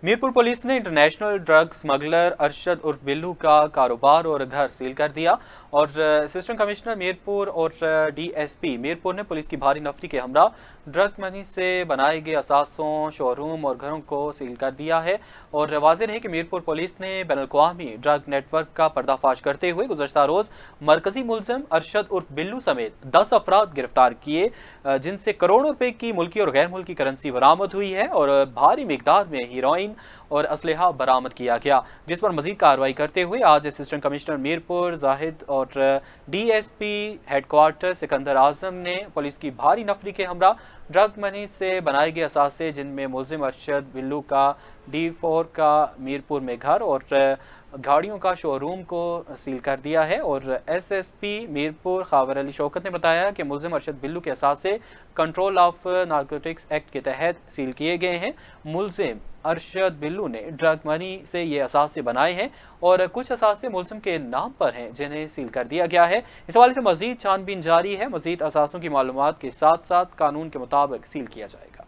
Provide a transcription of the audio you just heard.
Mirpur police ने international drug smuggler Arshad उर्फ बिल्लू का कारोबार और घर सील कर दिया और असिस्टेंट कमिश्नर मीरपुर और डीएसपी मीरपुर ने पुलिस की भारी नफरी के हमरा ड्रग मनी से बनाए गए असासों, शोरूम और घरों को सील कर दिया है। और वाज़ेह है कि मीरपुर पुलिस ने बैनुल-अक़वामी ड्रग नेटवर्क का पर्दाफाश करते हुए गुज़श्ता रोज़ मरकजी मुलज़िम अरशद उर्फ बिल्लू समेत 10 अफराद गिरफ्तार किए, जिनसे करोड़ों रुपए की मुल्की और गैर मुल्की करेंसी बरामद हुई है और भारी मिकदार में हीरोइन और असलहा बरामद किया गया, जिस पर मजीद कार्रवाई करते हुए आज असिस्टेंट कमिश्नर मीरपुर जाहिद और डीएसपी हेडक्वार्टर सिकंदर आजम ने पुलिस की भारी नफरी के हमरा ड्रग मनी से बनाए गए असासे, जिनमें मुलजिम अरशद बिल्लू का D4 का मीरपुर में घर और गाड़ियों का शोरूम को सील कर दिया है। और एसएसपी मीरपुर खावर अली शौकत ने बताया कि मुलजिम अरशद बिल्लू के असासे कंट्रोल ऑफ नारकोटिक्स एक्ट के तहत सील किए गए हैं। मुलजिम अरशद बिल्लू ने ड्रग मनी से ये असासे बनाए हैं और कुछ असासे मुलजिम के नाम पर हैं, जिन्हें सील कर दिया गया है। इस हवाले से मजीद छानबीन जारी है। मजीद असासों की मालूमात के साथ साथ कानून के मुताबिक सील किया जाएगा।